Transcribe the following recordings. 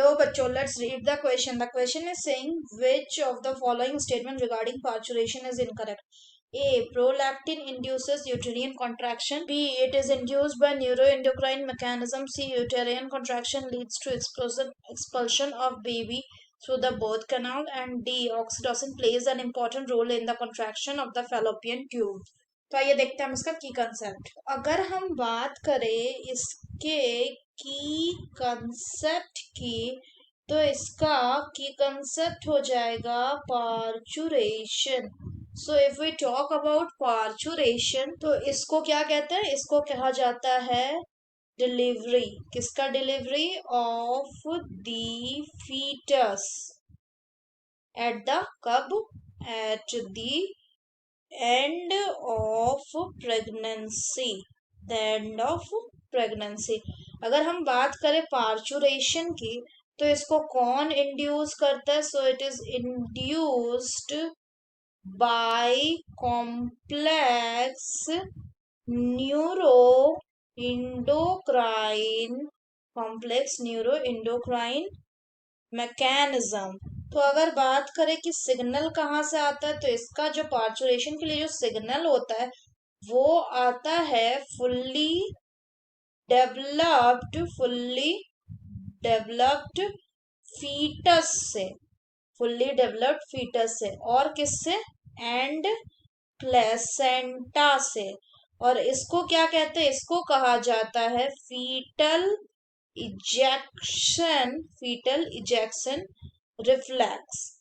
Hello, bachcho. Let's read the question. The question is saying which of the following statement regarding parturition is incorrect. A. Prolactin induces uterine contraction. B. It is induced by neuroendocrine mechanism. C. Uterine contraction leads to expulsion of baby through the birth canal. And D. Oxytocin plays an important role in the contraction of the fallopian tube. तो आइए देखते हैं हम इसका की concept. अगर हम बात करें इसके की कंसेप्ट की, तो इसका की कंसेप्ट हो जाएगा parturition. So if we talk about parturition, तो इसको क्या कहते हैं? इसको कहा जाता है डिलीवरी. किसका delivery? Of the foetus at the कब? At the end of pregnancy. The end of pregnancy. अगर हम बात करें पार्चुरेशन की, तो इसको कौन इंड्यूस करता है? So it is induced by complex neuro endocrine mechanism. तो अगर बात करें कि सिग्नल कहाँ से आता है, तो इसका जो पार्चुरेशन के लिए जो सिग्नल होता है वो आता है फुल्ली डेवलप्ड फीटस से. और किससे? एंड प्लेसेंटा से. और इसको क्या कहते हैं? इसको कहा जाता है फीटल इजेक्शन रिफ्लेक्स.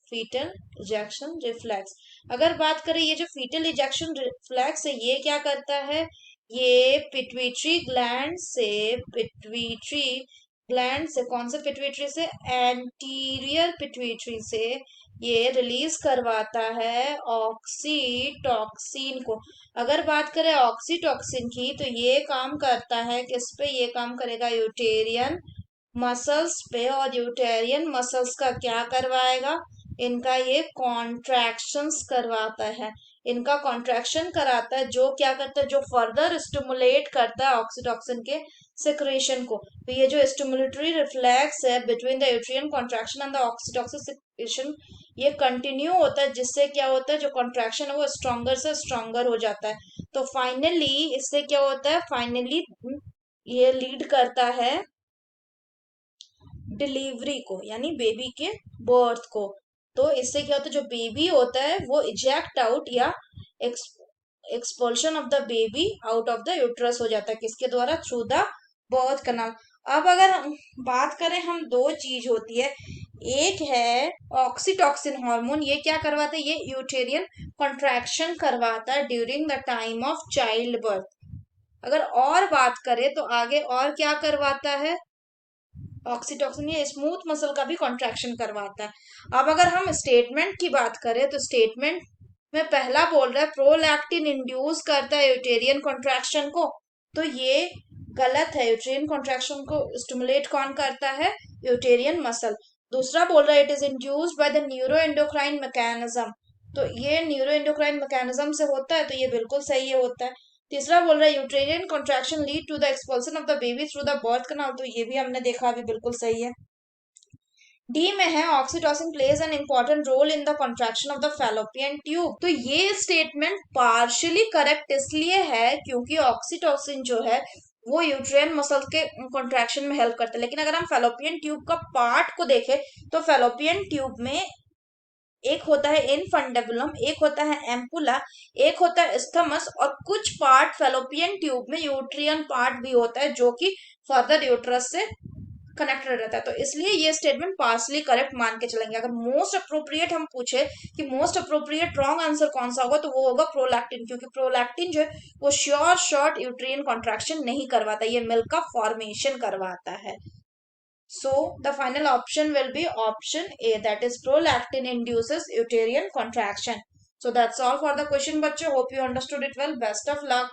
अगर बात करें ये जो फीटल इजेक्शन रिफ्लेक्स है, ये क्या करता है? ये पिट्यूटरी ग्लैंड से कौन से पिट्यूटरी से? एंटीरियर पिट्यूटरी से ये रिलीज करवाता है ऑक्सीटॉक्सिन को. अगर बात करें ऑक्सीटॉक्सिन की, तो ये काम करता है किस पे? ये काम करेगा यूटेरियन मसल्स पे. और यूटेरियन मसल्स का क्या करवाएगा? इनका ये कॉन्ट्रैक्शंस करवाता है. इनका कॉन्ट्रैक्शन कराता है, जो क्या करता है? जो फर्दर स्टिमुलेट करता है ऑक्सीटॉक्सिन के सिक्रेशन को. तो ये जो स्टिमुलेटरी रिफ्लेक्स है between the uterine contraction and the oxytocin secretion, ये कंटिन्यू होता है, जिससे क्या होता है? जो कॉन्ट्रैक्शन है वो स्ट्रॉन्गर से स्ट्रॉन्गर हो जाता है. तो फाइनली इससे क्या होता है? फाइनली ये लीड करता है डिलीवरी को, यानी बेबी के बर्थ को. तो इससे क्या होता है? जो बेबी होता है वो इजेक्ट आउट या expulsion of the baby out of the uterus हो जाता है. किसके द्वारा? Through the birth canal. अब अगर हम बात करें, हम दो चीज होती है. एक है ऑक्सीटॉक्सिन हार्मोन. ये क्या करवाता है? ये यूटेरियन कॉन्ट्रैक्शन करवाता है during the time of child birth. अगर और बात करें तो आगे और क्या करवाता है? ऑक्सीटॉक्सिन ये स्मूथ मसल का भी कॉन्ट्रैक्शन करवाता है. अब अगर हम स्टेटमेंट की बात करें, तो स्टेटमेंट में पहला बोल रहा है प्रोलैक्टिन इंड्यूस करता है यूटेरियन कॉन्ट्रैक्शन को. तो ये गलत है. यूटेरियन कॉन्ट्रैक्शन को स्टिमुलेट कौन करता है? यूटेरियन मसल. दूसरा बोल रहा है it is induced by the neuroendocrine mechanism. तो ये न्यूरोएंडोक्राइन मैकेनिज्म से होता है, तो ये बिल्कुल सही है, होता है. तीसरा बोल रहा है uterine contraction lead to the expulsion of the baby through the birth canal. तो ये भी हमने देखा अभी, बिल्कुल सही है. डी में है oxytocin plays an important role in the contraction of the fallopian tube. तो ये स्टेटमेंट पार्शियली करेक्ट इसलिए है क्योंकि ऑक्सीटोसिन जो है वो यूट्रियन मसल के कॉन्ट्रैक्शन में हेल्प करता है. लेकिन अगर हम फैलोपियन ट्यूब का पार्ट को देखें, तो फैलोपियन ट्यूब में एक होता है इनफंडेबुलम, एक होता है एम्पुला, एक होता है स्थमस, और कुछ पार्ट फैलोपियन ट्यूब में यूट्रियन पार्ट भी होता है जो कि फर्दर यूट्रस से कनेक्टेड रहता है. तो इसलिए ये स्टेटमेंट पार्शली करेक्ट मान के चलेंगे. अगर मोस्ट अप्रोप्रिएट हम पूछे कि मोस्ट अप्रोप्रिएट रॉन्ग आंसर कौन सा होगा, तो वो होगा प्रोलैक्टिन. क्योंकि प्रोलैक्टिन जो है वो शॉर्ट यूट्रियन कॉन्ट्रैक्शन नहीं करवाता, ये मिल्क का फॉर्मेशन करवाता है. So the final option will be option A, that is prolactin induces uterine contraction. So that's all for the question, bachcho. Hope you understood it well. Best of luck.